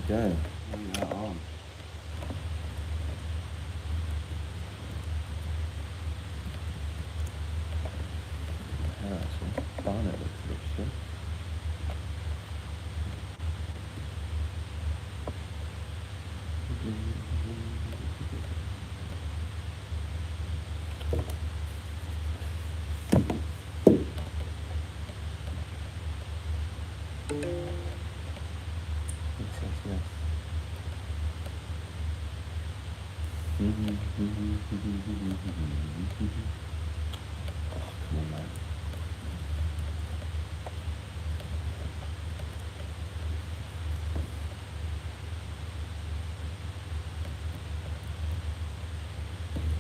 go. Bring that on. Yeah, actually, barnet looks good. Yes. Oh, come on, man.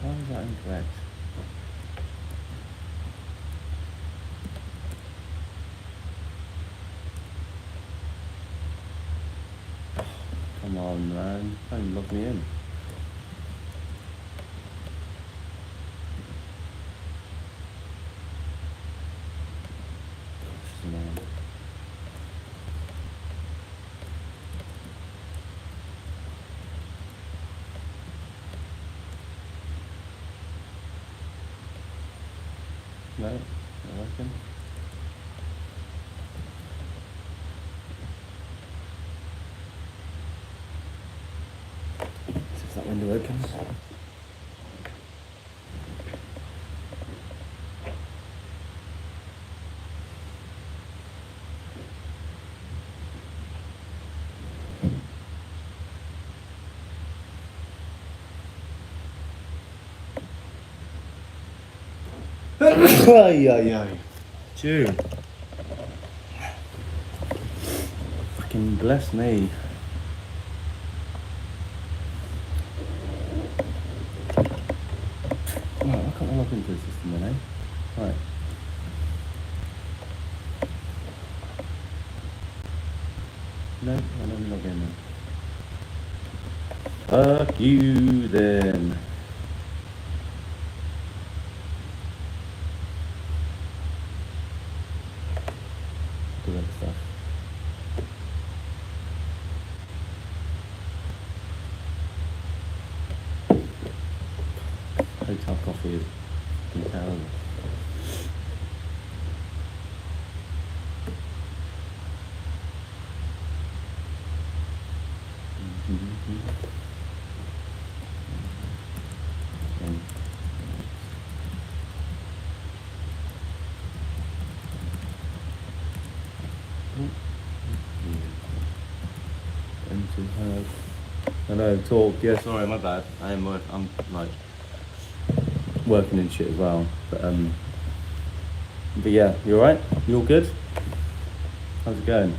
Why is that incorrect? Come on, man. Don't log me in. Gosh, man. No, not working. Is that window open? Ay, ay, ay. Dude. Fucking bless me. Right, why can't I log into the system then, eh? Right. No, I don't log in then. Fuck you then. Do that stuff. Hotel coffee is fucking terrible. Hello, talk. Yeah, sorry, my bad. I'm like working and shit as well. But yeah, you alright? You all good? How's it going?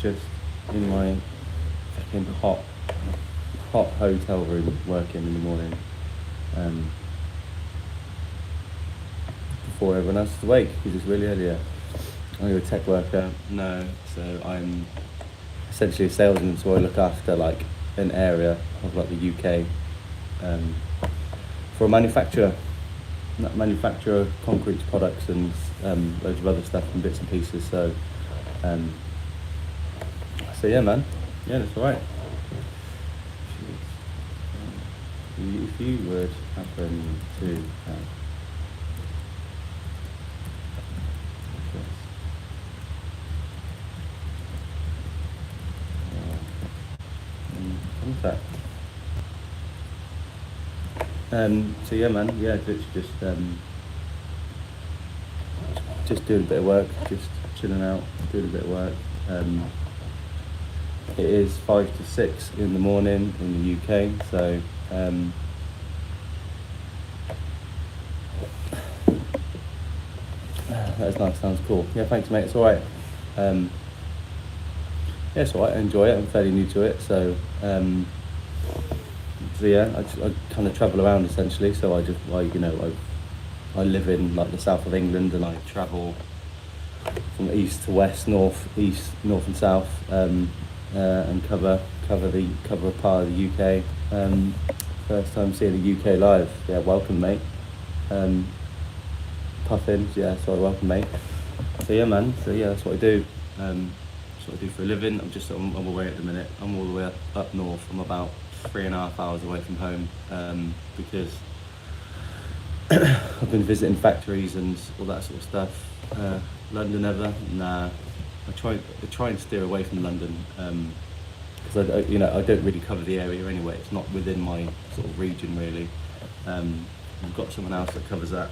Just in my fucking hot hotel room working in the morning. Before everyone else is awake, because it's really early. Are you a tech worker? No. So I'm essentially a salesman, so I look after like an area of like the UK for a manufacturer concrete products and loads of other stuff and bits and pieces. So yeah, man. Yeah, that's all right. If you would happen to have contact. So yeah, man. Yeah, it's just doing a bit of work, just chilling out, doing a bit of work. It is 5 to 6 in the morning in the UK, so that's nice. Sounds cool. Yeah, thanks, mate. It's all right. Yeah, it's all right. I enjoy it. I'm fairly new to it, so yeah, I kind of travel around essentially. So I live in like the south of England, and I travel from east to west, north and south, and cover a part of the UK. First time seeing the UK live. Yeah, welcome, mate. Puffins, yeah, sorry, welcome, mate. So yeah, man. So yeah, that's what I do. That's what I do for a living. I'm away at the minute. I'm all the way up north. I'm about 3.5 hours away from home because I've been visiting factories and all that sort of stuff. London ever? Nah. I try and steer away from London because I don't really cover the area anyway. It's not within my sort of region really. I've got someone else that covers that,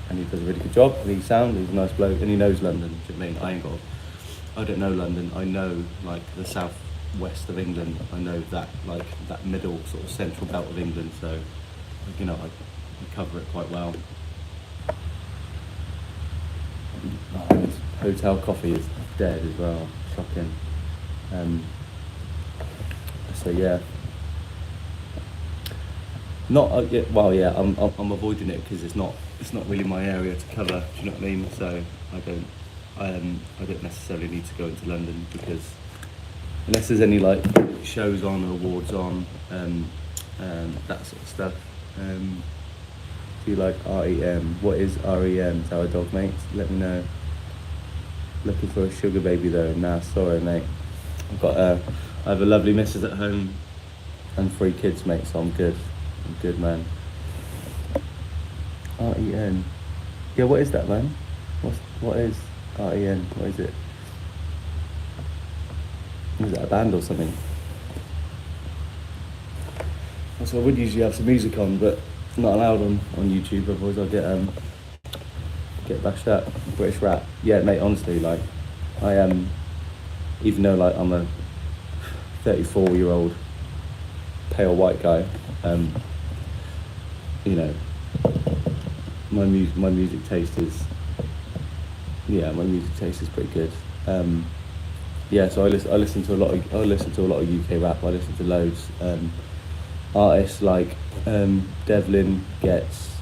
and he does a really good job. And he's sound. He's a nice bloke, and he knows London. Do you know what I mean? I don't know London. I know like the southwest of England. I know that like that middle sort of central belt of England. So I cover it quite well. Oh, this hotel coffee is dead as well. Shocking. So yeah. Not well, yeah. I'm avoiding it because it's not really my area to cover. Do you know what I mean? So I don't necessarily need to go into London because unless there's any like shows on or awards on, that sort of stuff. Do you like REM? What is REM? Tower Dog Mates? Let me know. Looking for a sugar baby though. Nah, sorry mate. I have a lovely missus at home and 3 kids, mate. So I'm good. I'm good, man. REN. Yeah, what is that, man? What is REN? What is it? Is that a band or something? So I would usually have some music on, but not allowed on YouTube. Otherwise, I'll get bashed up. British rap. Yeah, mate. Honestly, like I am. Even though like I'm a 34-year-old pale white guy, you know, my music taste is pretty good. Yeah, so I listen to a lot of UK rap. I listen to loads artists like Devlin Gets,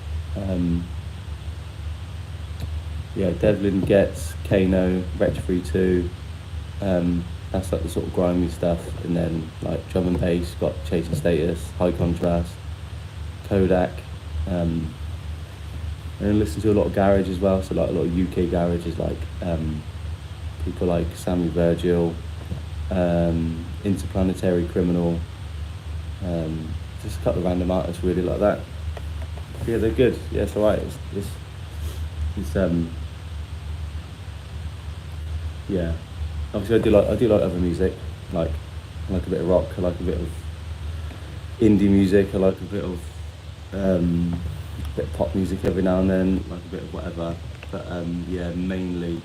Kano, Wretch 32. That's like the sort of grimy stuff, and then like drum and bass got Chasing Status, High Contrast, Kodak, and I listen to a lot of garage as well. So like a lot of UK garage is like people like Sammy Virgil, Interplanetary Criminal, just a couple of random artists really like that. Yeah, they're good. Yeah, it's alright. It's yeah. Obviously, I do like other music. Like I like a bit of rock. I like a bit of indie music. I like a bit of pop music every now and then. Like a bit of whatever. But yeah, mainly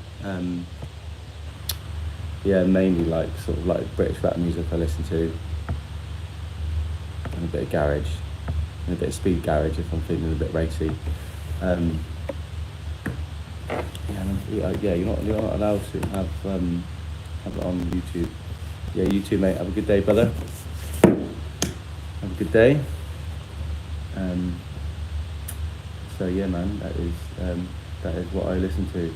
like sort of like British rap music I listen to, and a bit of garage, and a bit of speed garage if I'm feeling a bit racy. Yeah, you're not allowed to have it on YouTube. Yeah, you too, mate. Have a good day, brother. Have a good day. So yeah, man, that is what I listen to.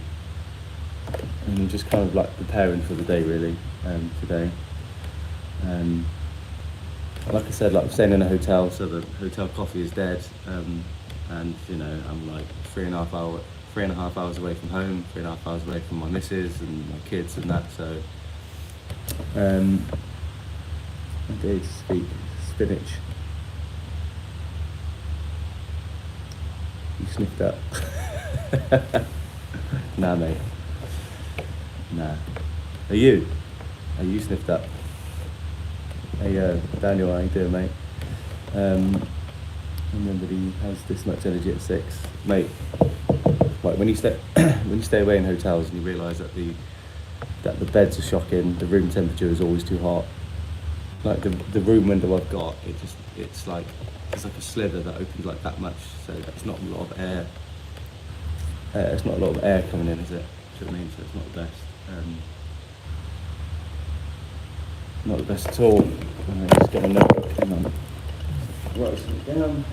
And I'm just kind of like preparing for the day really, today. Like I said, like I'm staying in a hotel, so the hotel coffee is dead. And you know, I'm like 3.5 hours away from home, 3.5 hours away from my missus and my kids and that. So, I did speak spinach. You sniffed up. Nah, mate. Nah. Are you sniffed up? Hey, Daniel, how you doing, mate? Remember he has this much energy at 6, mate. Like when you stay away in hotels and you realise that the beds are shocking, the room temperature is always too hot. Like the room window I've got, it's like a sliver that opens like that much, so it's not a lot of air. It's not a lot of air coming in, is it? Do you know what I mean? So it's not the best. Not the best at all. Just get a notebook. Hang on. Write something down.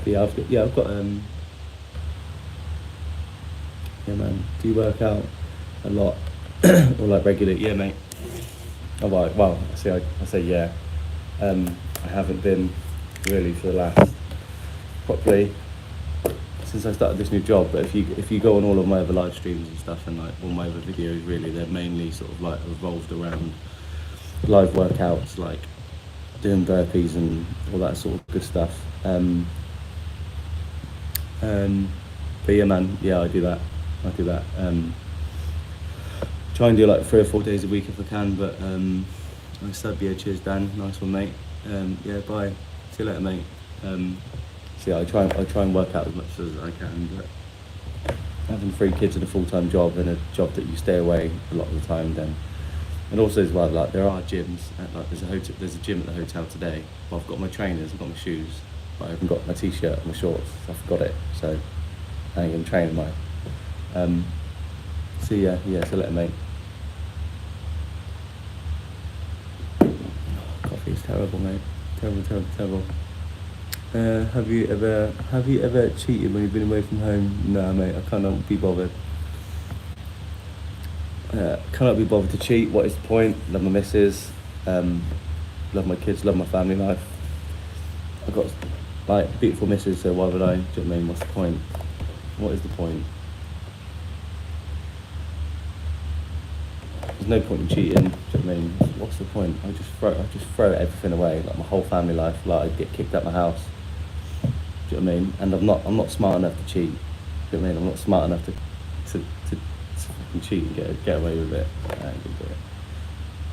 But I've got yeah, man. Do you work out a lot or like regularly? Yeah, mate. Oh, right. Well, I say yeah. I haven't been really for the last probably since I started this new job. But if you go on all of my other live streams and stuff and like all my other videos, really, they're mainly sort of like revolved around live workouts, like doing burpees and all that sort of good stuff. But yeah, man, yeah, I do that. Try and do like 3 or 4 days a week if I can, but I said, yeah, cheers, Dan, nice one, mate. Yeah, bye, see you later, mate. So yeah, I try and work out as much as I can, but having 3 kids and a full-time job and a job that you stay away a lot of the time, then, and also as well, like there are gyms, like there's a gym at the hotel today. Well, I've got my trainers, I've got my shoes, but I haven't got my t-shirt and my shorts, so I forgot it, so I ain't gonna train, am I? So yeah, so later, mate. Coffee is terrible, mate. Terrible. Have you ever cheated when you've been away from home? No, mate, I cannot be bothered. Cannot be bothered to cheat. What is the point? Love my missus, love my kids, love my family life. I've got like beautiful missus, so why would I? Do you know what I mean? What's the point? What is the point? There's no point in cheating. Do you know what I mean? What's the point? I just throw everything away, like my whole family life. Like I get kicked out my house. Do you know what I mean? And I'm not smart enough to cheat. Do you know what I mean? I'm not smart enough to fucking cheat and get away with it. I ain't gonna do it.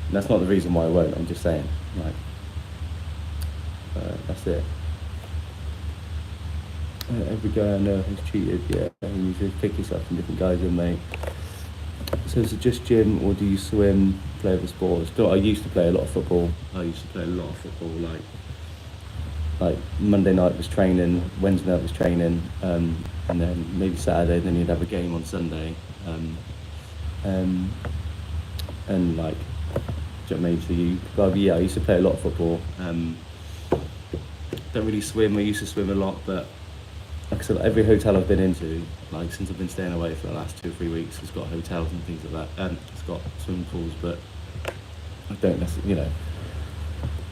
And that's not the reason why I won't. I'm just saying, like, that's it. Every guy I know has cheated. Yeah, and you should pick yourself from different guys in, mate. So is it just gym, or do you swim, play other sports? I used to play a lot of football. Like Monday night was training, Wednesday night was training, and then maybe Saturday, then you'd have a game on Sunday. And like, do you know what I mean? So yeah, I used to play a lot of football. Don't really swim. I used to swim a lot, but like I said, every hotel I've been into, like since I've been staying away for the last 2 or 3 weeks, has got hotels and things like that, and it's got swimming pools, but I don't necessarily,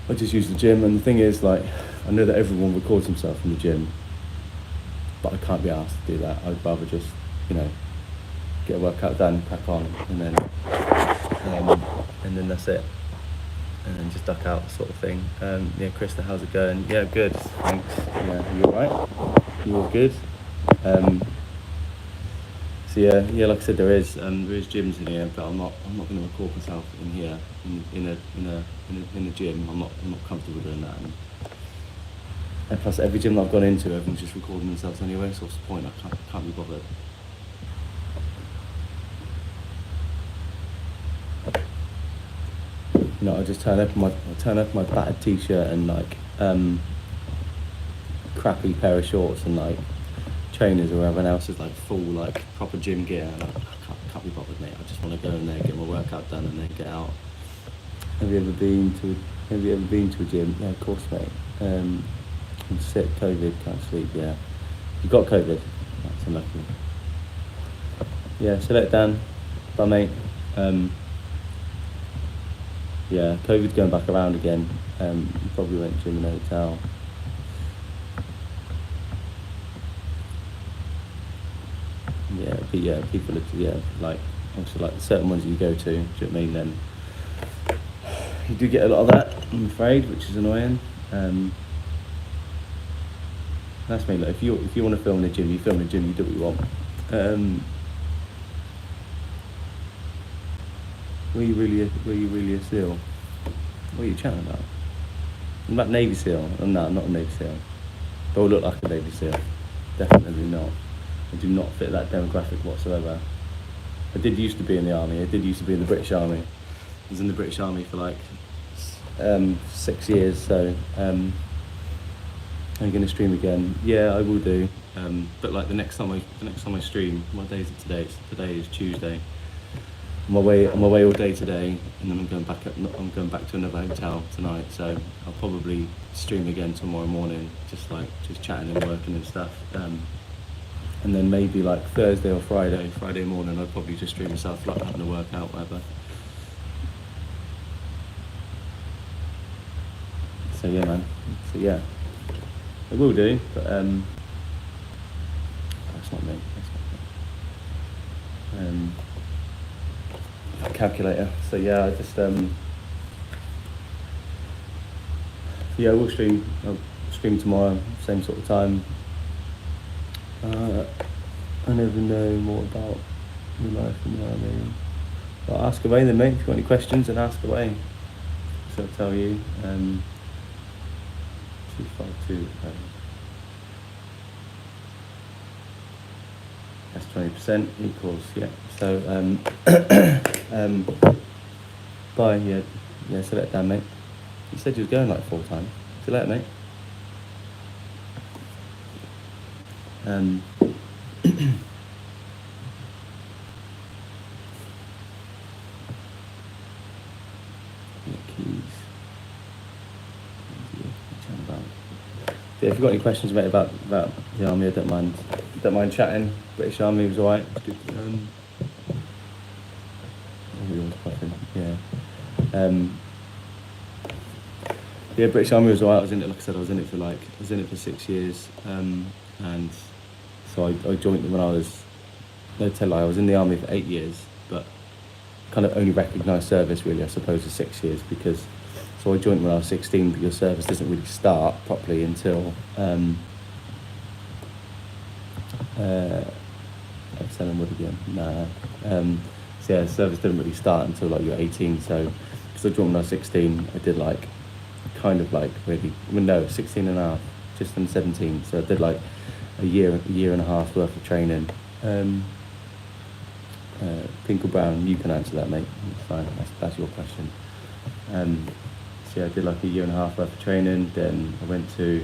I just use the gym. And the thing is, like, I know that everyone records himself in the gym, but I can't be asked to do that. I'd rather just, get a workout done, crack on, and then that's it. And then just duck out, sort of thing. Yeah, Krista, how's it going? Yeah, good, thanks. Yeah, you alright? You all good? So yeah, like I said, there is gyms in here, but I'm not going to record myself in here in a gym. I'm not comfortable doing that. And plus, every gym that I've gone into, everyone's just recording themselves anyway. So what's the point? I can't be bothered. I just turn up my battered t-shirt and like crappy pair of shorts and like trainers, or everyone else is like full like proper gym gear. And I can't be bothered, mate. I just want to go in there, get my workout done, and then get out. Have you ever been to a gym? Yeah, of course, mate. I'm sick, COVID, can't sleep. Yeah, you got COVID. That's unlucky. Yeah, so let Dan. Bye, mate. Yeah, COVID's going back around again. You probably went to gym in a hotel. Yeah, but yeah, people are, like, obviously, like, certain ones you go to, do you know what I mean, then you do get a lot of that, I'm afraid, which is annoying. That's me, like, if you want to film in the gym, you film in the gym, you do what you want. Were you really a SEAL? What are you chatting about? I'm about Navy SEAL. No, I'm not a Navy SEAL. But I look like a Navy SEAL. Definitely not. I do not fit that demographic whatsoever. I did used to be in the army. I did used to be in the British Army. I was in the British Army for like 6 years. So I'm going to stream again. Yeah, I will do. But like the next time I stream, what day is it today? Today is Tuesday. on my way all day today, and then I'm going back to another hotel tonight. So I'll probably stream again tomorrow morning, just chatting and working and stuff. And then maybe like Thursday or Friday morning, I'll probably just stream myself like having a workout, whatever. So yeah, man. So yeah, I will do, but that's not me. Calculator. So yeah, I just yeah, we'll stream. I'll stream tomorrow, same sort of time. I never know more about your life and what I mean. But ask away then, mate. If you've got any questions, then ask away. So I'll tell you. 252. That's 20% equals, yeah. So bye, yeah, see you later, Dan, mate. You said you was going like 4 times. See you later, mate. Yeah, if you've got any questions, mate, about the army, I don't mind chatting. British Army was alright. Yeah. Yeah, British Army was alright. I was in it, like I said, I was in it for 6 years. And so I joined when I was, no tell lie, I was in the army for 8 years, but kind of only recognised service really, I suppose, for 6 years, because so I joined when I was 16, but your service doesn't really start properly until I'm selling wood again. Nah. So yeah, service didn't really start until like you're 18. So because I joined when I was 16, I did like kind of like really, well, no, 16 and a half, just turned 17. So I did like a year and a half worth of training. Pinkle Brown, you can answer that, mate. It's fine. That's your question. So yeah, I did like a year and a half worth of training. Then I went to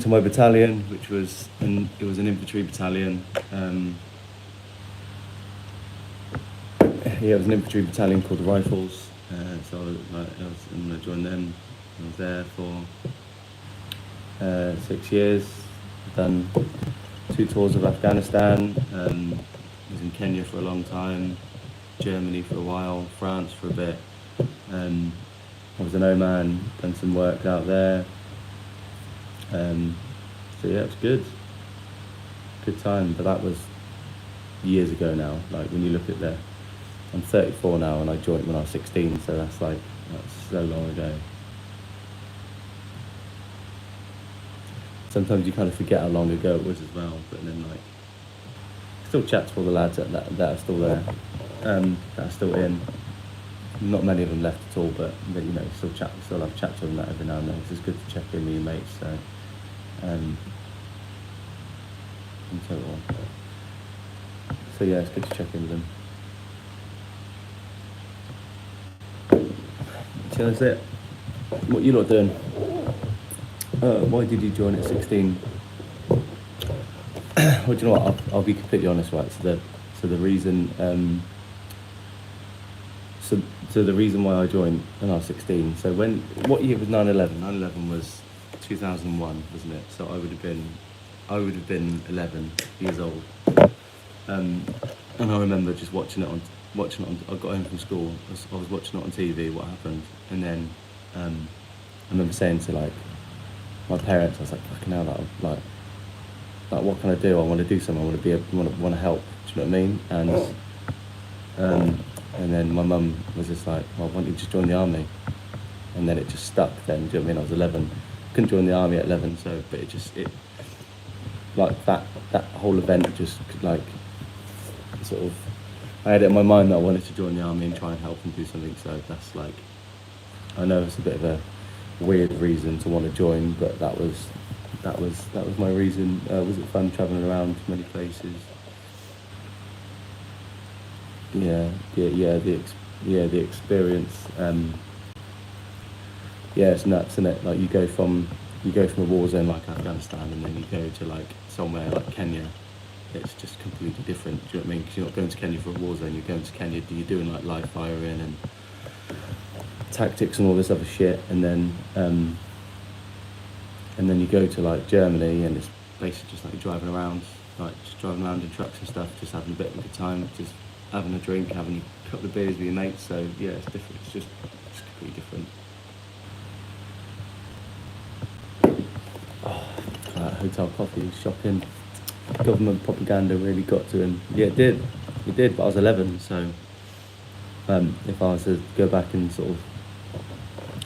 my battalion, which was it was an infantry battalion. Yeah, it was an infantry battalion called the Rifles. So I joined them. I was there for 6 years. Done 2 tours of Afghanistan. Was in Kenya for a long time, Germany for a while, France for a bit. I was in Oman, done some work out there. So yeah, it was good time, but that was years ago now. Like when you look at I'm 34 now, and I joined when I was 16, so that's so long ago. Sometimes you kind of forget how long ago it was as well, but then like still chat to all the lads that are still there, that are still in. Not many of them left at all, but you know, still have chat to them every now and then. It's good to check in with your mates. So, in total. So yeah, it's good to check in with them. So that's it. What you lot doing? Why did you join at 16? Well, do you know what? I'll be completely honest, right? So the reason, so the reason why I joined when I was 16. So what year was 9/11? 9/11 was 2001, wasn't it? So I would have been 11 years old. And I remember just watching it on. I got home from school. I was watching it on TV. What happened? And then I remember saying to like my parents, I was like, "Fucking hell, like what can I do? I want to do something. I want to help." Do you know what I mean? And then my mum was just like, "Well, why don't you just join the army?" And then it just stuck. Then, do you know what I mean? I was 11. Couldn't join the army at 11. So, but it like that whole event just like sort of. I had it in my mind that I wanted to join the army and try and help and do something. So that's like, I know it's a bit of a weird reason to want to join, but that was my reason. Was it fun travelling around to many places? The experience. It's nuts, isn't it? Like you go from a war zone like Afghanistan, and then you go to like somewhere like Kenya, it's just completely different. Do you know what I mean? Because you're not going to Kenya for a war zone. You're going to Kenya. You're doing like live firing and tactics and all this other shit, and then you go to like Germany, and it's basically just like you're driving around, like just driving around in trucks and stuff, just having a bit of a good time, just having a drink, having a couple of beers with your mates. So yeah, it's different. It's completely different. Oh, that hotel coffee was shocking. Government propaganda really got to him. Yeah, it did. But I was 11, so if I was to go back and sort of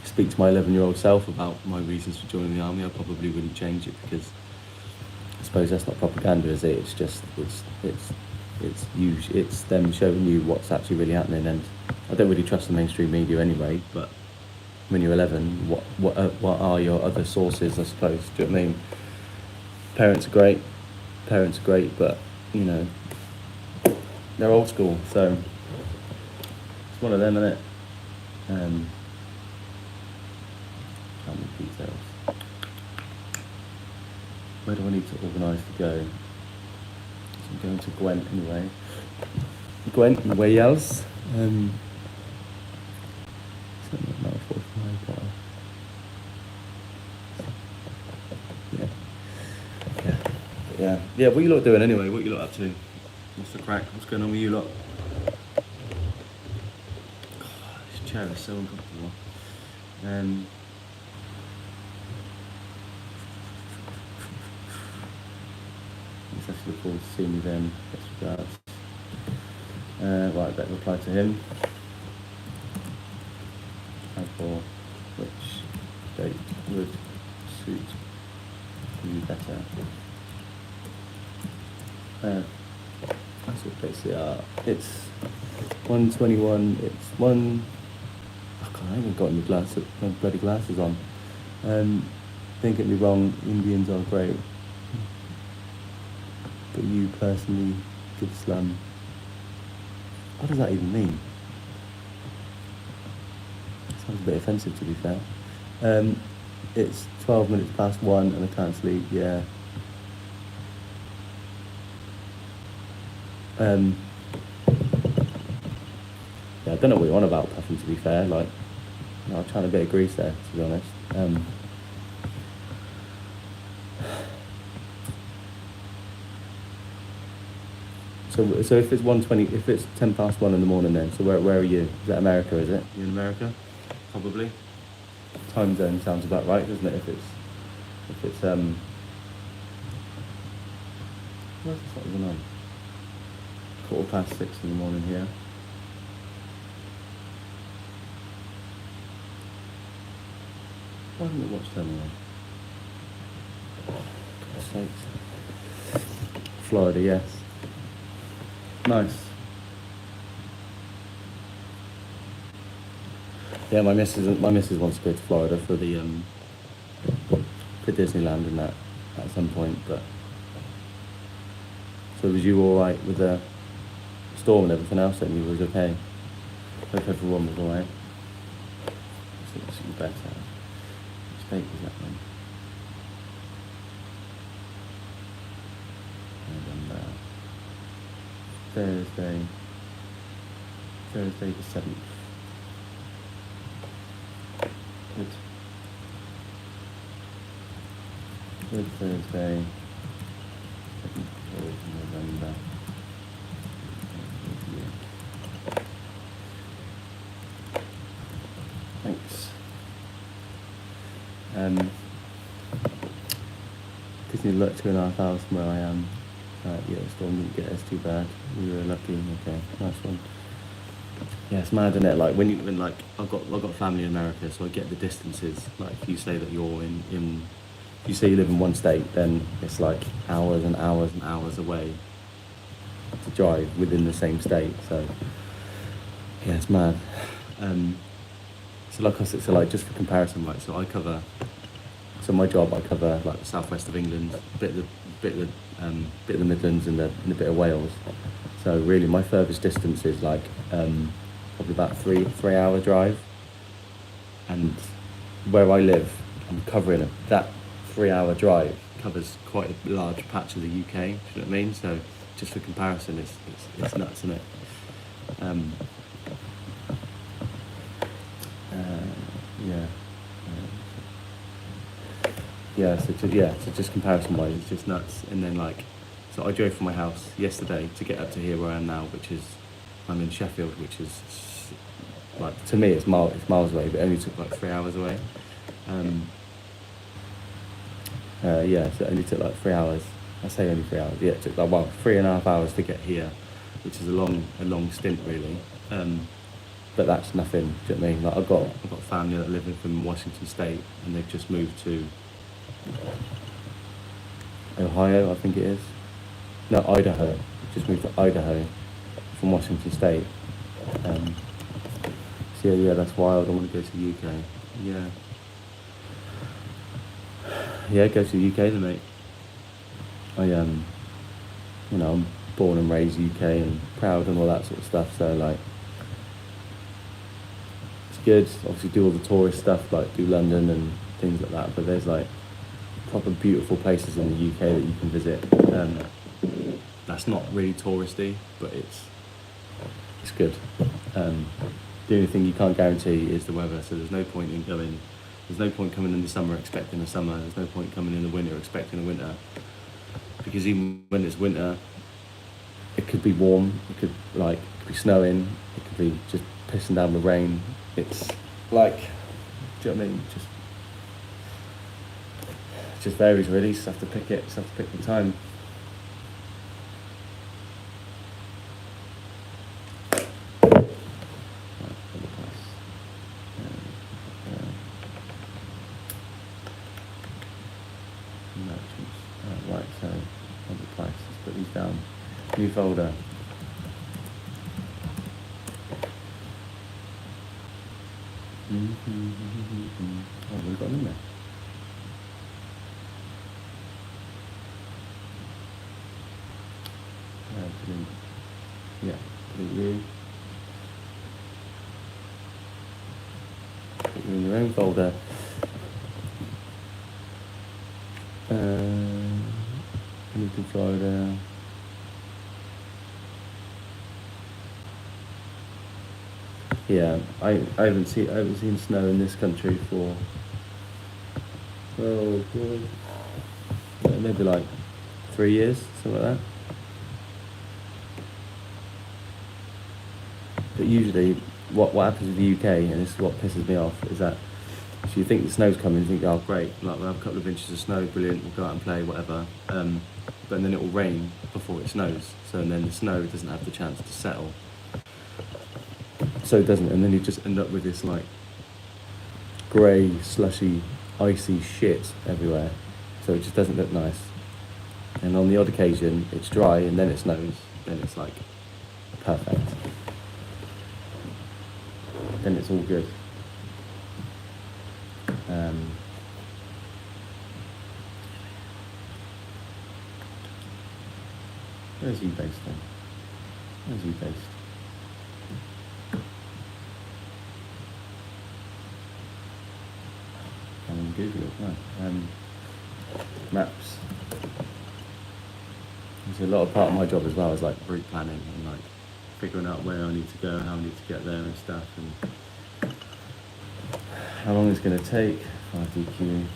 speak to my 11-year-old self about my reasons for joining the army, I probably wouldn't change it, because I suppose that's not propaganda, is it? It's just it's them showing you what's actually really happening. And I don't really trust the mainstream media anyway. But when you're 11, what are your other sources? I suppose. Do you know what I mean? Parents are great, but you know, they're old school, so it's one of them, isn't it? Family details. Where do I need to organise to go? So I'm going to Gwent anyway. Gwent in Wales. Yeah. What are you lot doing anyway? What are you lot up to? What's the crack? What's going on with you lot? God, this chair is so uncomfortable. Let's actually look forward to seeing you then. Best regards. Right, better reply to him. And for which date would suit you better? That's what dates they are. It's 1:21. It's one. Oh God, I haven't got my bloody glasses on. Don't get me wrong, Indians are great, but you personally give Islam. What does that even mean? Sounds a bit offensive, to be fair. It's 12 minutes past 1 and I can't sleep. Yeah. Yeah, I don't know what you're on about, Puffin, to be fair. Like, you know, I'm trying a bit of grease there, to be honest. So if it's 1:20, if it's 10 past 1 in the morning, then so where are you? Is that America? Is it? You in America? Probably. Time zone sounds about right, doesn't it? If it's where's this not even on? 6:15 in the morning here. Why haven't I watched them on? God's sakes. Florida, yes. Nice. Yeah, my missus wants to go to Florida for the for Disneyland and that at some point. But so was you all right with the storm and everything else? Then you was okay. Hope everyone was all right. I think this would be better. Which date was that one? Thursday the 7th. Good Thursday, 7th of November. Thanks. Disney looked 2.5 hours from where I am. Yeah, the storm didn't get us too bad. We were lucky. Okay, nice one. Yeah, it's mad, isn't it? Like when like I've got family in America, so I get the distances. Like if you say that you're if you say you live in one state, then it's like hours and hours and hours away to drive within the same state. So yeah, it's mad. So like I said, so like just for comparison, right? So so my job, I cover like the southwest of England, a bit of the Midlands and a bit of Wales. So really, my furthest distance is like probably about 3-hour drive, and where I live, I'm covering that 3-hour drive covers quite a large patch of the UK. Do you know what I mean? So just for comparison, it's nuts, isn't it? Yeah. So just comparison wise, it's just nuts. And then like, so I drove from my house yesterday to get up to here where I am now, which is, I'm in Sheffield, which is like, to me it's miles away, but it only took like 3 hours away. So it only took like 3 hours. I say only 3 hours. Yeah, it took like 3.5 hours to get here, which is a long stint really. But that's nothing. Do you know what I mean? Like I've got family that live in Washington State, and they've just moved to Ohio, I think it is. No, Idaho. Just moved to Idaho from Washington State. So yeah, that's wild. I want to go to the UK. Yeah, go to the UK then, mate. I'm born and raised UK and proud and all that sort of stuff. So like, it's good. Obviously, do all the tourist stuff, like do London and things like that. But there's like proper beautiful places in the UK that you can visit. That's not really touristy, but it's good. The only thing you can't guarantee is the weather. So there's no point in going. There's no point coming in the summer expecting a summer. There's no point coming in the winter expecting a winter. Because even when it's winter, it could be warm. It could be snowing. It could be just pissing down with rain. It's like, do you know what I mean? Just varies really. You just have to pick it. Just have to pick the time. Right, so on the price, let's put these down. New folder. Oh, we've got them in there. Yeah, put you in your own folder. Hamilton, Florida. Yeah, I haven't seen snow in this country for maybe like 3 years, something like that. But usually, what happens with the UK, and this is what pisses me off, is that so you think the snow's coming, you think, oh great, like we'll have a couple of inches of snow, brilliant, we'll go out and play, whatever. But then it will rain before it snows, so then the snow doesn't have the chance to settle. So it doesn't, and then you just end up with this like grey, slushy, icy shit everywhere. So it just doesn't look nice. And on the odd occasion, it's dry and then it snows, then it's like perfect. Then it's all good. Where's he based then? Where's he based? I'm Google it, no. Maps. There's a lot of part of my job as well is like route planning and like figuring out where I need to go, how I need to get there and stuff, and how long it's going to take. 5DQ.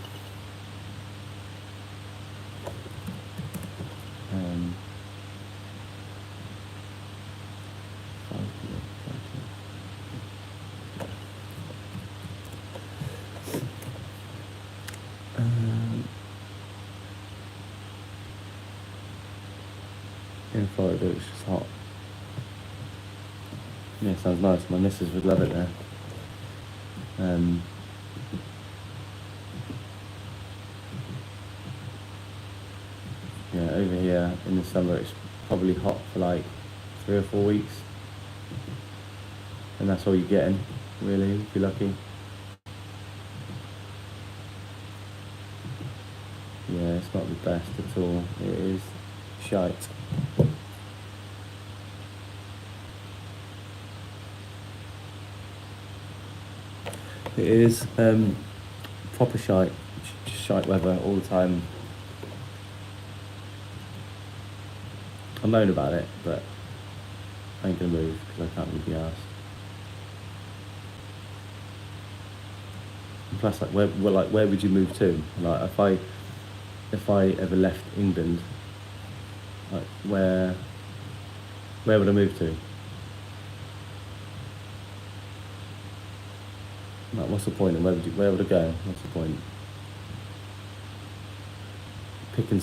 In Florida, it's just hot. Yeah, sounds nice. My missus would love it there. Yeah, over here in the summer it's probably hot for like 3 or 4 weeks. And that's all you're getting, really, if you're lucky. Yeah, it's not the best at all. It is shite. It is proper shite. just shite weather all the time. I moan about it, but I ain't gonna move because I can't really be asked. And plus, like, where would you move to? Like, if I ever left England, like, where would I move to? Like, what's the point? And where would I go? What's the point? Picking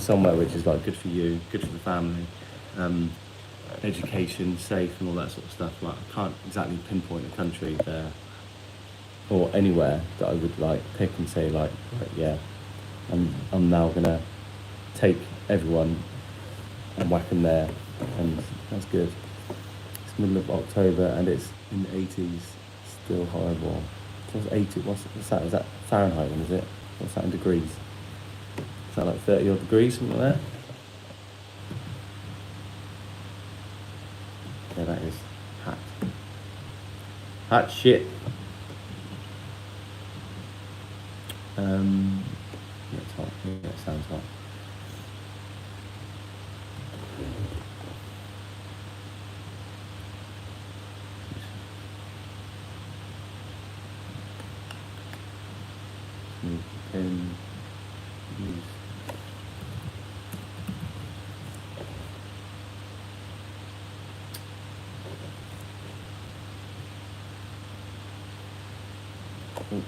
somewhere which is like good for you, good for the family, education, safe, and all that sort of stuff. Like, I can't exactly pinpoint a country there or anywhere that I would like pick and say like yeah, I'm now gonna take everyone and whack them there, and that's good. It's middle of October and it's in the 80s, still horrible. What's 80? What's that? Is that Fahrenheit? Is it? What's that in degrees? Is that like 30 odd degrees, something like that? Yeah, that is hot. Hot shit. Yeah, it's hot. Yeah, it sounds hot. Move the pin. Use. Oh.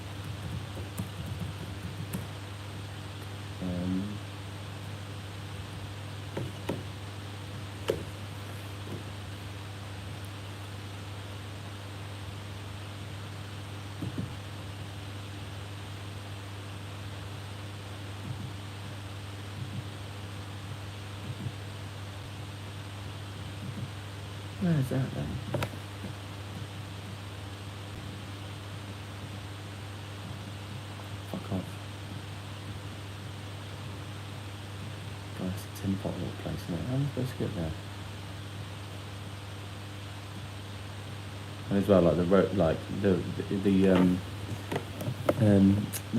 Where is that then? Fuck off. God, it's a tin pot little place, isn't it? How am I supposed to get there? And as well, like the road, like the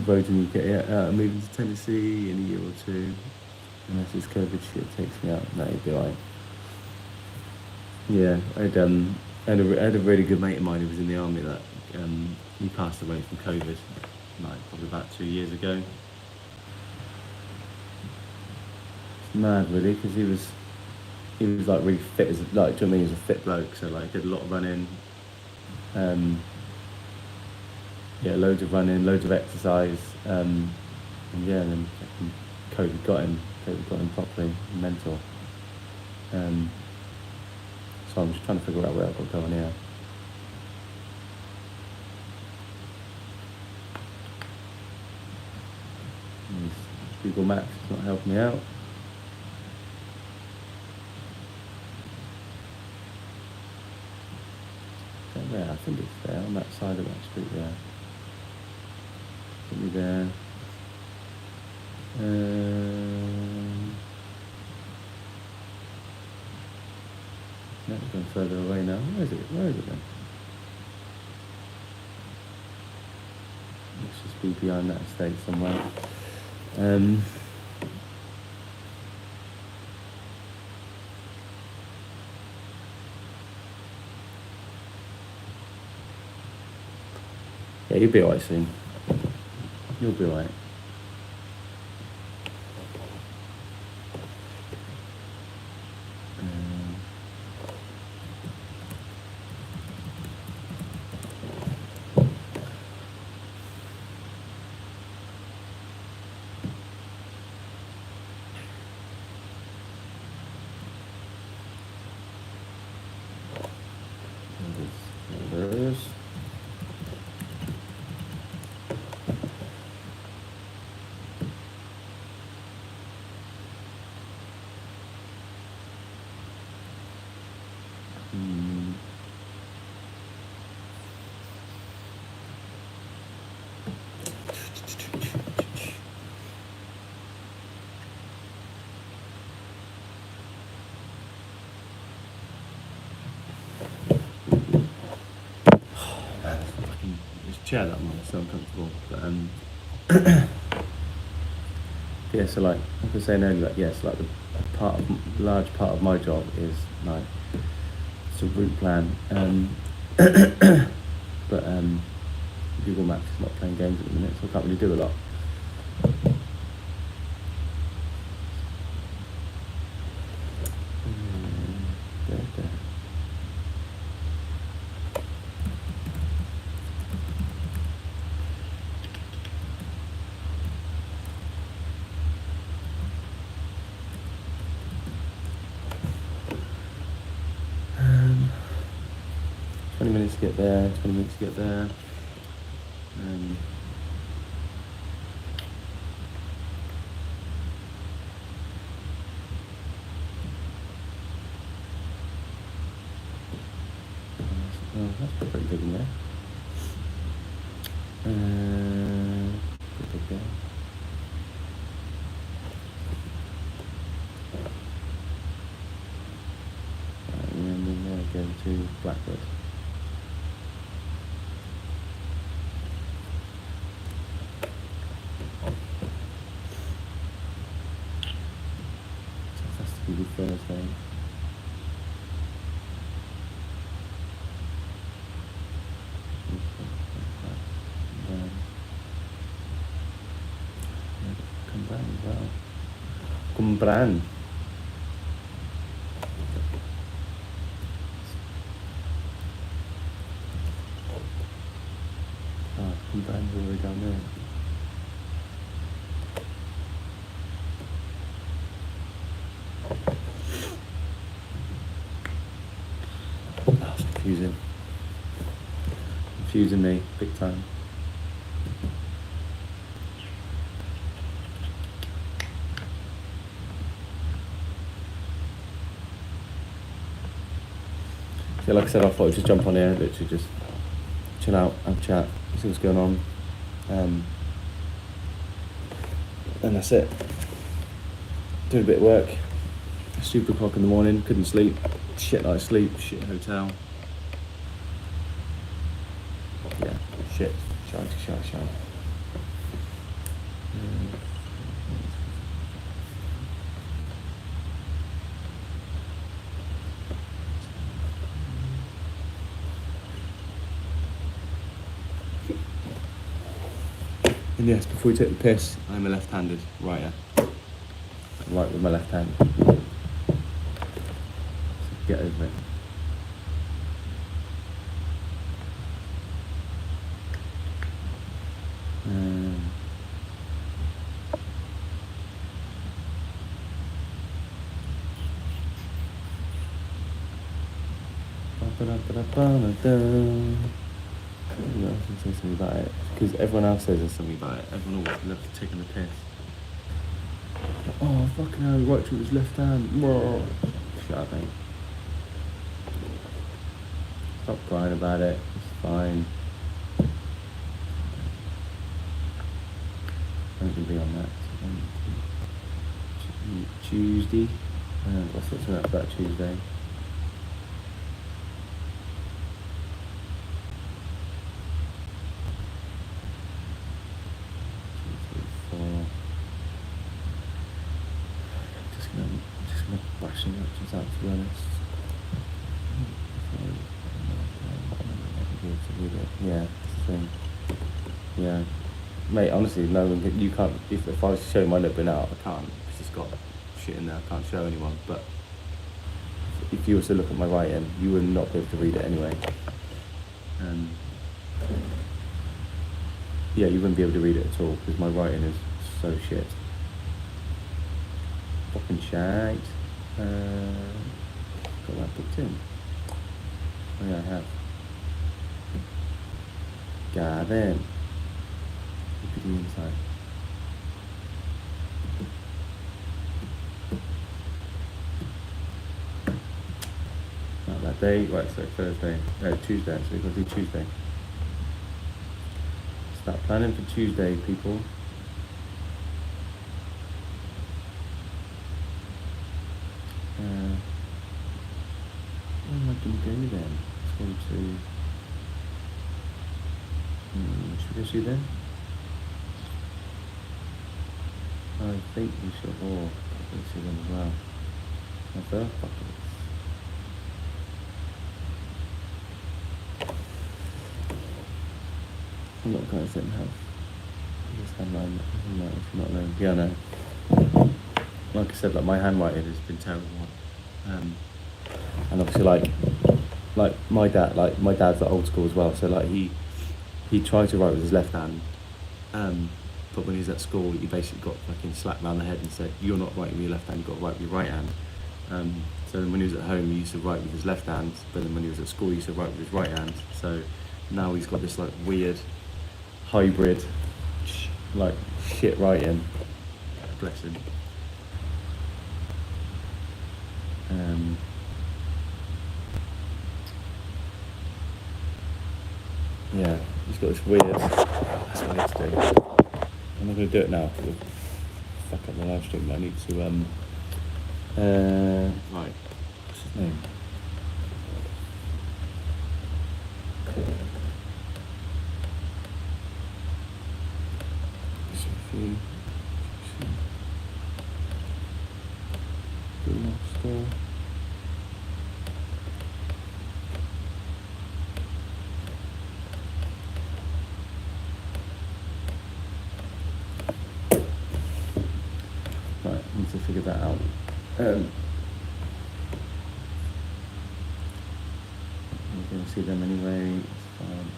road when you get out moving to Tennessee in a year or two, unless this COVID shit takes me out, that'd be like. Yeah, I had a really good mate of mine who was in the army that he passed away from COVID, like probably about 2 years ago. It's mad, really, because he was like really fit as like, do you know what I mean? He was a fit bloke, so like did a lot of running. Yeah, loads of running, loads of exercise, and yeah, and then COVID got him properly, mental. So I'm just trying to figure out where I've got going here. Google Maps is not helping me out. There, I think it's there, on that side of that street there. Put me there. No, it's going further away now. Where is it then? Let's just be behind that estate somewhere. Yeah, you'll be alright soon. You'll be alright. There it is. Chair that I'm on, it's so uncomfortable. But Yeah, so like I was saying earlier, like, yes, like the large part of my job is like it's a route plan. But Google Maps is not playing games at the minute, so I can't really do a lot. There. Um, 20 minutes to get there, 20 minutes to get there. Oh, that's pretty big in there. Pretty big there. Right, and then there go to Blackwood. So it has to be Thursday. Compran. Compran's all the way down there. That's confusing. Confusing me, big time. Yeah, like I said, I thought I'd just jump on here, literally just chill out, have a chat, see what's going on. And that's it. Doing a bit of work. Stupid o'clock in the morning, couldn't sleep. Shit night's sleep, shit hotel. Yeah, shit. Shite. And yes, before we take the piss, I'm a left-handed writer. I write with my left hand. So get over it. I can say something about it because everyone else says there's something about it. Everyone always loves taking the piss. Oh fucking hell! He writes with his left hand. Whoa. Shut up, mate. Stop crying about it. It's fine. I'm gonna be on that. Tuesday. What's that about Tuesday? Just gonna bash some options out, to be honest. Yeah, that's the thing. Yeah. Mate, honestly, no one you can't, if I was to show my notebook out, I can't, because it's got shit in there, I can't show anyone, but if you were to look at my writing, you would not be able to read it anyway. Yeah, you wouldn't be able to read it at all, because my writing is so shit. Fucking shite. Got that booked in. Oh yeah, I have. Gavin. Look at the inside. Not that day, right, so Thursday. No, Tuesday actually, we've got to do Tuesday. Start planning for Tuesday, people. What am I going to do then? Let's go to... should we go see then? I think we should all. I think see them as well. My birth buckets. I'm not going to sit and have. Just handwriting. If you're not known. Yeah, no. Like I said, like my handwriting has been terrible. And obviously, like my dad's like old school as well. So like he tried to write with his left hand. But when he was at school, he basically got fucking slapped round the head and said, "You're not writing with your left hand. You've got to write with your right hand." So then when he was at home, he used to write with his left hand. But then when he was at school, he used to write with his right hand. So now he's got this like weird hybrid, like shit writing. Bless him. Yeah, he's got this weird. That's what I need to do. I'm not going to do it now. It'll fuck up the live stream. I need to. Right. What's his name? Store. Right, I need to figure that out. We're going to see them anyway. It's fine.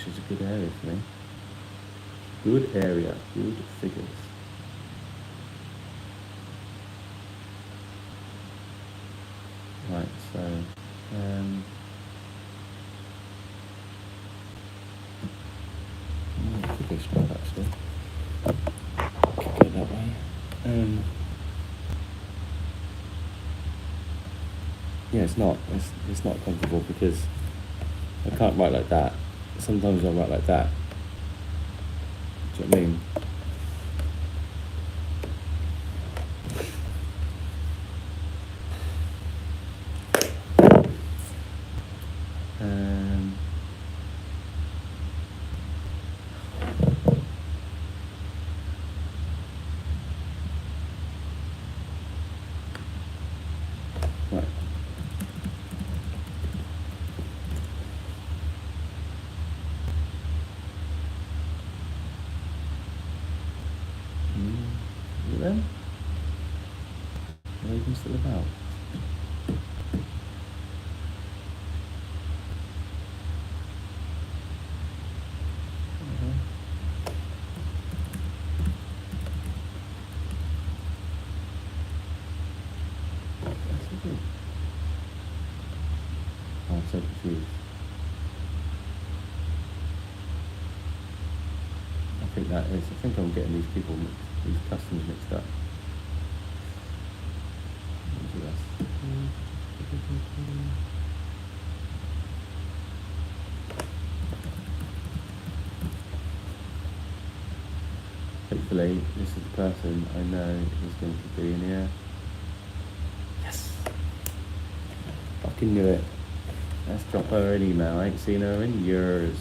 She's a good area for me. Good area, good figures. Right, so could go smart actually. Could go that way. Yeah, it's not comfortable because I can't write like that. Sometimes I write like that. Do you know what I mean? Right. Is it them? Are they even still about? Oh, I'm so confused. I think I'm getting these customers mixed up. Hopefully, this is the person I know is going to be in here. Yes! Fucking knew it. Let's drop her an email. I ain't seen her in years.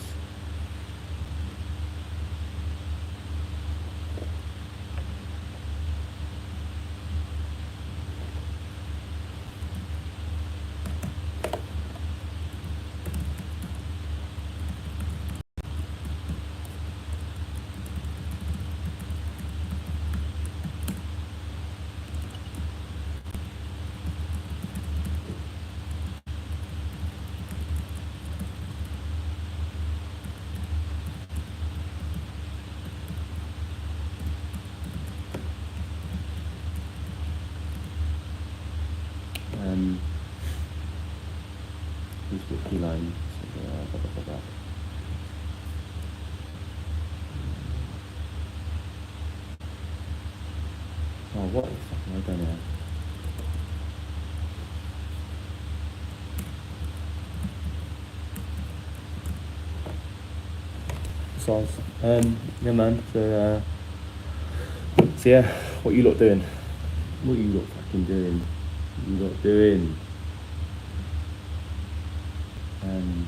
Who's got key line? Oh, what the fuck have I done here? Size. Yeah, man. So yeah, what you lot doing? What you lot fucking doing? What you lot doing? Um,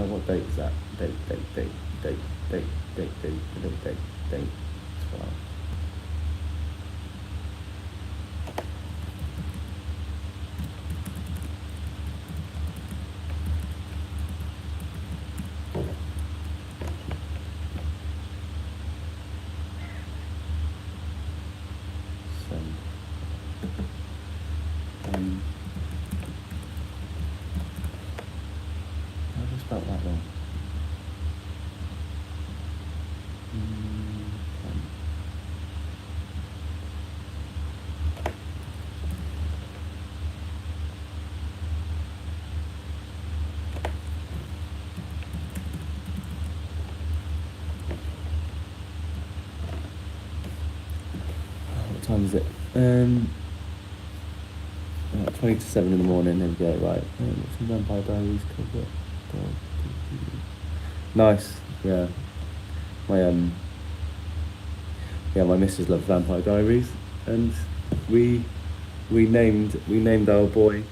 what date is that? Date. 12. Send. How have I spelt that wrong? What time is it? 20 to 7 in the morning. There we go. Right. Some Vampire Diaries cover. Nice. Yeah. My missus loves Vampire Diaries, and we named our boy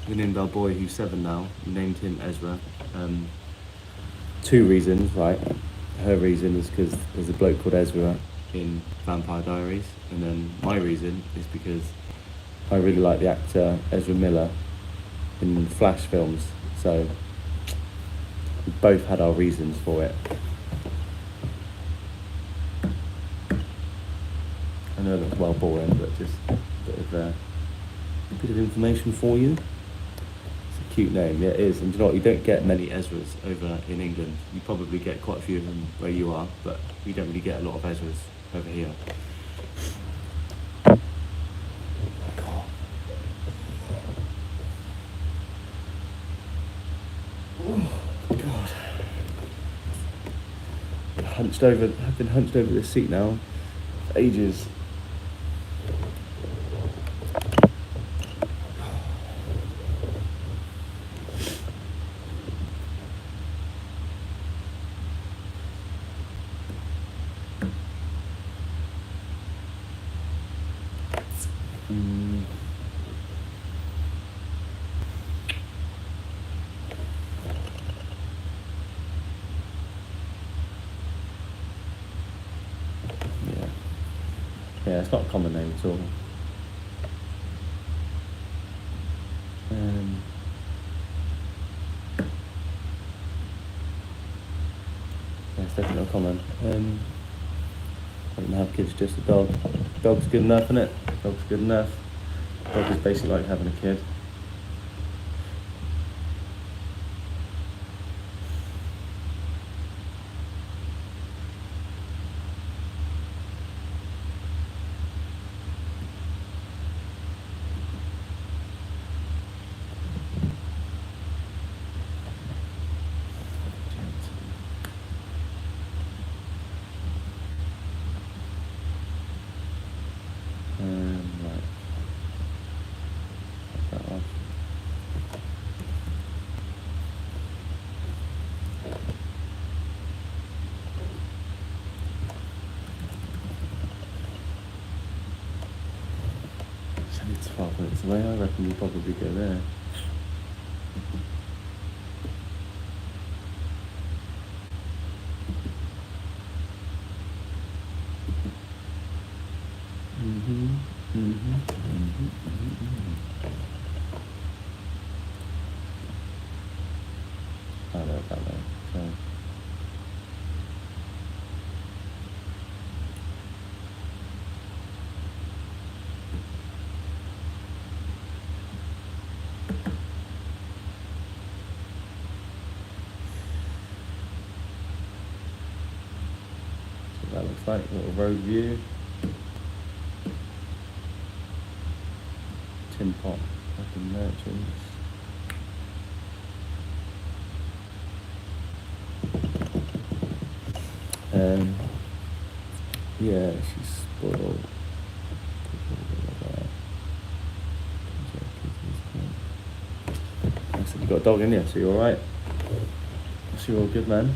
who's 7 now. We named him Ezra. 2 reasons, right? Her reason is because there's a bloke called Ezra in Vampire Diaries, and then my reason is because I really like the actor Ezra Miller in Flash films, so we both had our reasons for it. I know that's well boring, but just a bit of information for you. It's a cute name, yeah, it is. And you know what? You don't get many Ezras over in England. You probably get quite a few of them where you are, but you don't really get a lot of Ezras over here. God. I've been hunched over this seat now for ages. Yeah, it's not a common name at all. Yeah, it's definitely not common. I don't have kids, just a dog. Dog's good enough, isn't it? Dog's good enough. Dog is basically like having a kid. Right. That off. It's 12 minutes away. I reckon we'll probably go there. I know about that. So. That looks like a little road view. Tin pot, fucking merchants. Yeah, she's spoiled. got a dog in you, so you're alright. So you're all good, man.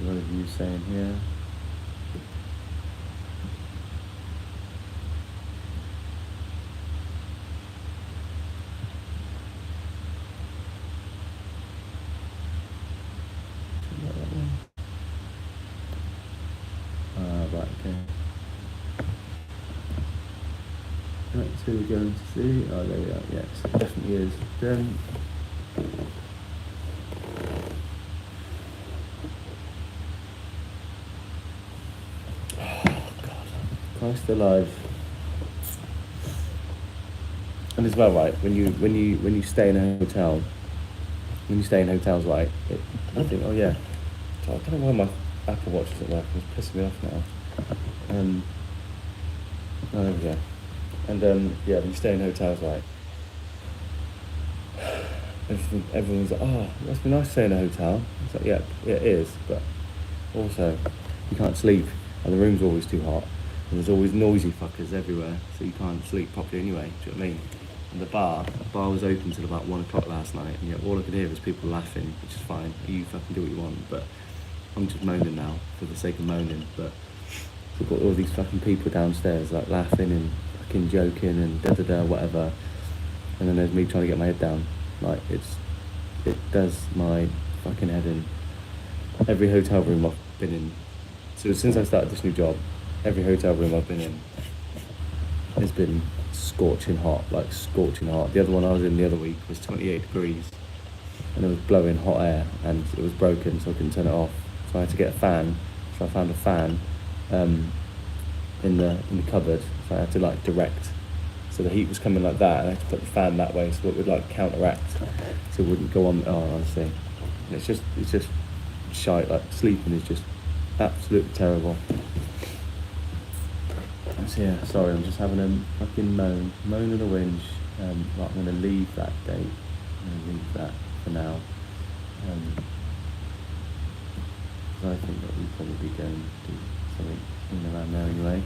What are you saying here? Right, okay. Right, so we're going to see. Oh, there we are. Yes, it definitely is. Then. Oh, God. Christ alive. And as well, right, when you stay in a hotel, when you stay in hotels, right, I think, oh yeah, I don't know why my Apple Watch isn't working. It's pissing me off now. Oh, there we go. And yeah, when you stay in hotels, right, everyone's like, oh, it must be nice to stay in a hotel. It's like, yeah, it is, but also you can't sleep, and the room's always too hot, and there's always noisy fuckers everywhere, so you can't sleep properly anyway. Do you know what I mean? And the bar was open till about 1 o'clock last night, and yet all I could hear was people laughing, which is fine. You fucking do what you want, but I'm just moaning now for the sake of moaning. But we've got all these fucking people downstairs like laughing and fucking joking and da da da whatever, and then there's me trying to get my head down. Like it does my fucking head in. Every hotel room I've been in, so since I started this new job, every hotel room I've been in has been scorching hot, like scorching hot. The other one I was in the other week was 28 degrees, and it was blowing hot air, and it was broken, so I couldn't turn it off. So I had to get a fan. So I found a fan in the cupboard. So I had to like direct. So the heat was coming like that, and I had to put the fan that way so it would like counteract, so it wouldn't go on. Oh, honestly, and it's just shite. Like sleeping is just absolutely terrible. So yeah, sorry, I'm just having a fucking moan and a whinge. But I'm gonna leave that date. I'm gonna leave that for now. I think that we'll probably be going to do something in and around there anyway.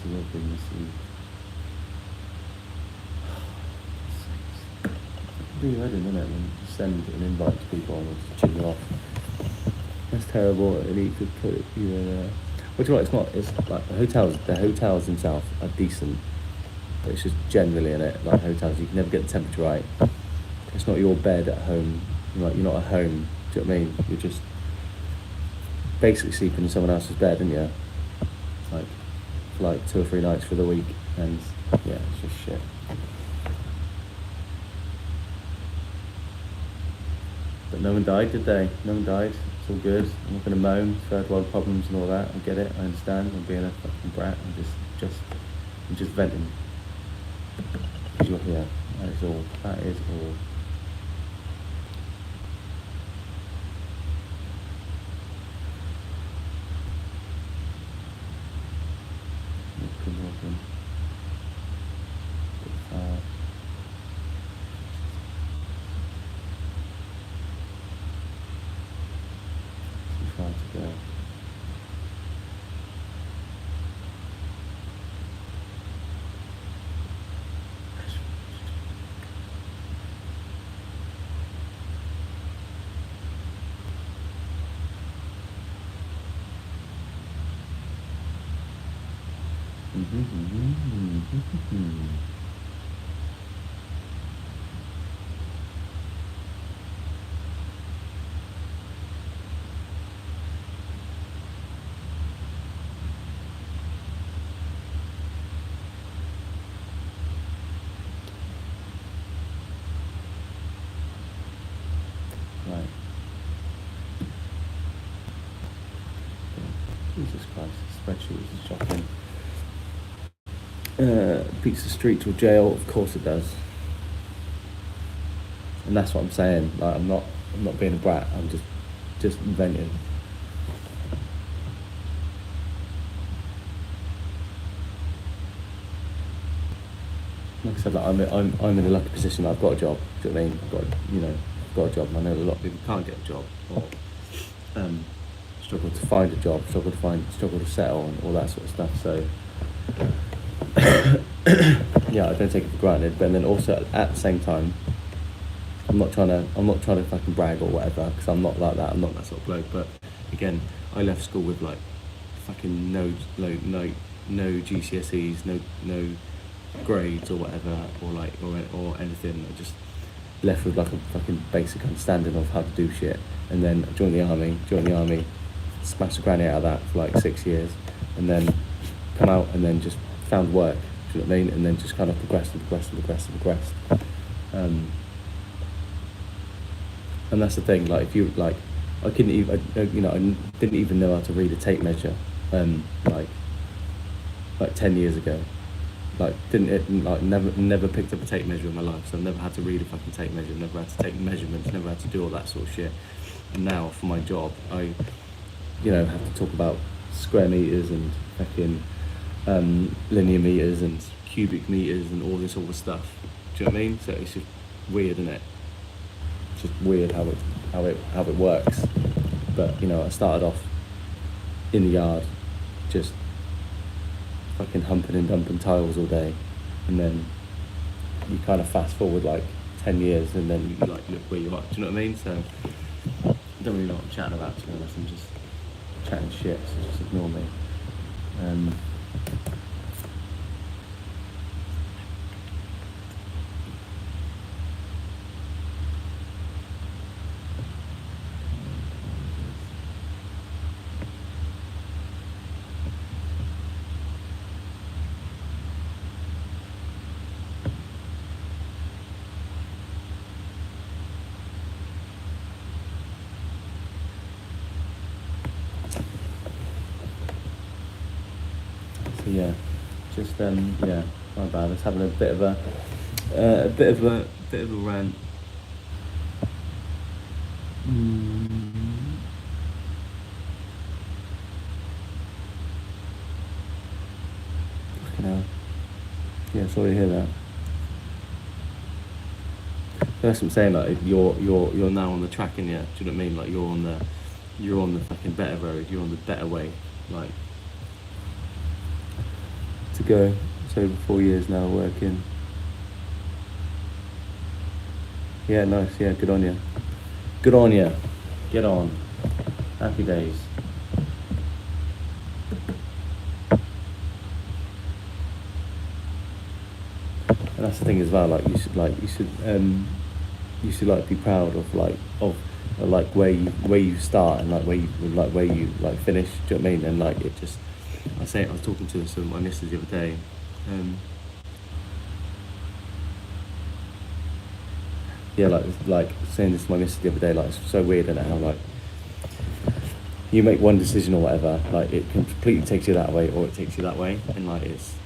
Open this week. It's really weird, isn't it? When you send an invite to people and just chip you off. That's terrible. And you could put it either. Which one? It's not. It's like the hotels themselves are decent, but it's just generally in it. Like hotels, you can never get the temperature right. It's not your bed at home. You're not at home. Do you know what I mean? You're just basically sleeping in someone else's bed, aren't you? Like 2 or 3 nights for the week, and yeah, it's just shit. But no one died, did they? No one died. It's all good. I'm not gonna moan. Third world problems and all that. I get it. I understand. I'm being a fucking brat. I'm just venting. Because you're here. That is all. That is all. Jesus Christ, the spreadsheet is shocking. Beats the street to a jail, of course it does. And that's what I'm saying. Like, I'm not being a brat. I'm just venting. Like I said, like, I'm in a lucky position. I've got a job. Do you know what I mean? I've got a job. And I know a lot of people can't get a job, or struggle to find a job, struggle to settle, and all that sort of stuff. So yeah, I don't take it for granted. But then also at the same time, I'm not trying to fucking brag or whatever, because I'm not like that. I'm not that sort of bloke. But again, I left school with like fucking no GCSEs, no grades or whatever, or anything. I just left with like a fucking basic understanding of how to do shit. And then I joined the army, smashed the granny out of that for like 6 years, and then come out and then just found work. Do you know what I mean? And then just kind of progressed. And that's the thing. Like, if you like, I couldn't even, I didn't even know how to read a tape measure, like 10 years ago. Like, never picked up a tape measure in my life, so I've never had to read a fucking tape measure, never had to take measurements, never had to do all that sort of shit. And now for my job, I, have to talk about square meters and fucking linear meters and cubic meters and all this other stuff. Do you know what I mean? So it's just weird, isn't it? It's just weird how it works. But I started off in the yard, just fucking humping and dumping tiles all day, and then you kind of fast forward like 10 years, and then you like look where you are. Do you know what I mean? So I don't really know what I'm chatting about, to be honest. I'm just chatting shit, so just ignore me. So yeah, just yeah, my bad. I was having a bit of a rant. Fucking hell. Yeah, sorry to hear that. That's what I'm saying. Like, you're now on the track, and yeah, do you know what I mean? Like, you're on the fucking better road. You're on the better way. Like, to go. It's over 4 years now working. Yeah, nice. Yeah, good on you. Good on you. Get on. Happy days. And that's the thing as well. Like, you should like be proud of where you start, and like where you finish. Do you know what I mean? And like, it just. I was talking to some of my missus the other day. Yeah, like saying this to my missus the other day. Like, it's so weird, isn't it? How like you make one decision or whatever, like it completely takes you that way, or it takes you that way, and like it's,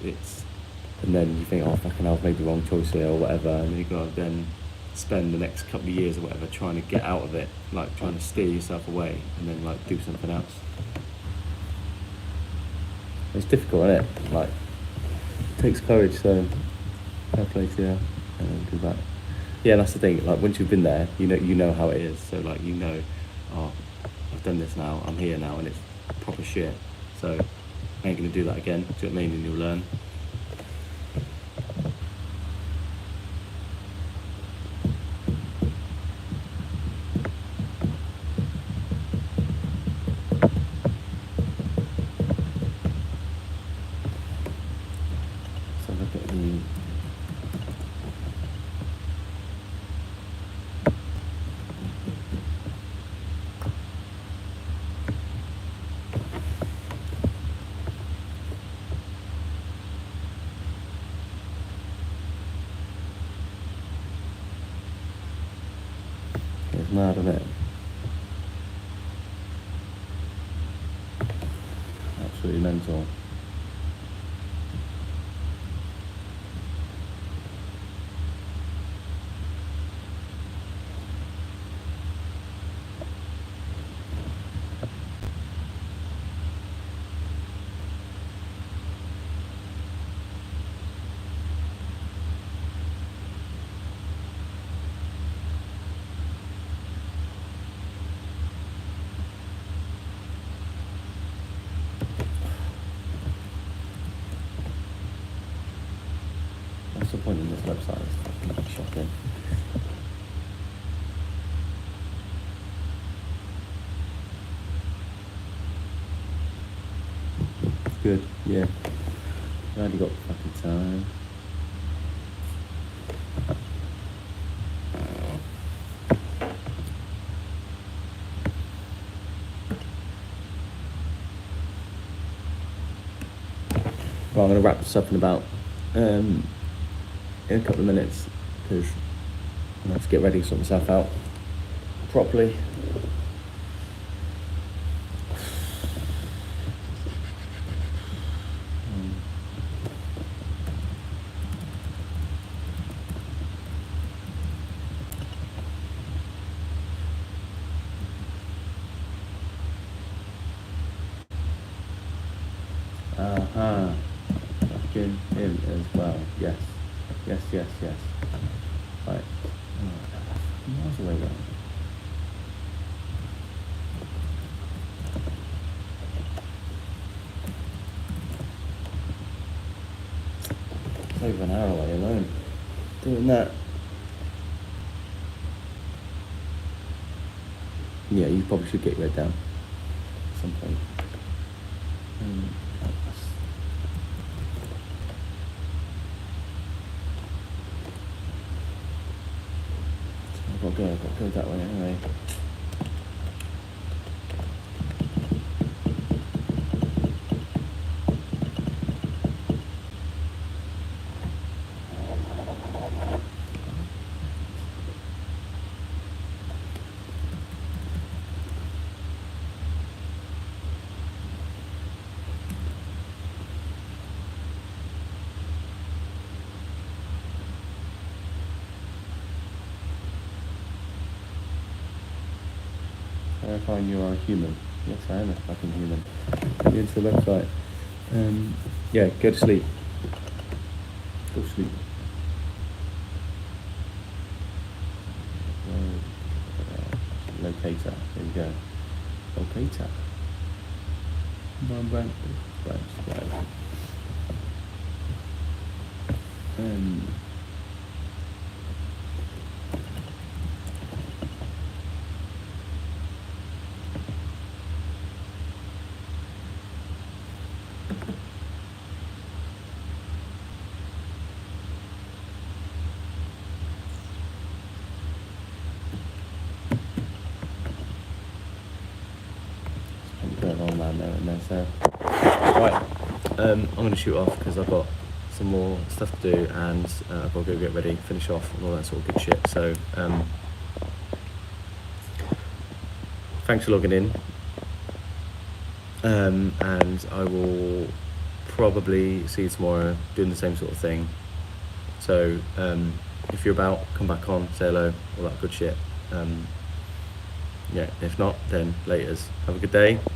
and then you think, oh fucking hell, I've made the wrong choice here or whatever, and then you gotta then spend the next couple of years or whatever trying to get out of it, like trying to steer yourself away, and then like do something else. It's difficult, isn't it? Like, it takes courage, so fair play to you. And do that. Yeah, that's the thing. Like, once you've been there, you know how it is. So like, oh, I've done this now. I'm here now, and it's proper shit. So I ain't gonna do that again. Do you know what I mean? And you'll learn. So look at the. It's mad, isn't it? times or? What's the point in this website? It's fucking shocking. Good, yeah. Glad you got fucking time. Well, I'm going to wrap this up in about in a couple of minutes because I have to get ready to sort myself out properly. Fucking him as well. Yes. Right. Miles away though. It's over an hour away alone. Doing that. Yeah, you probably should get your head down at some point. I've got to go that way anyway. Clarifying you are a human. Yes, I am a fucking human. Get into the website. Yeah, go to sleep. Go to sleep. Locator. There we go. Locator. Right. Going on around there and there, so right. I'm going to shoot off because I've got some more stuff to do and I've got to go get ready, finish off and all that sort of good shit. So thanks for logging in, and I will probably see you tomorrow doing the same sort of thing. So if you're about, come back on, say hello, all that good shit. Yeah, if not, then laters. Have a good day.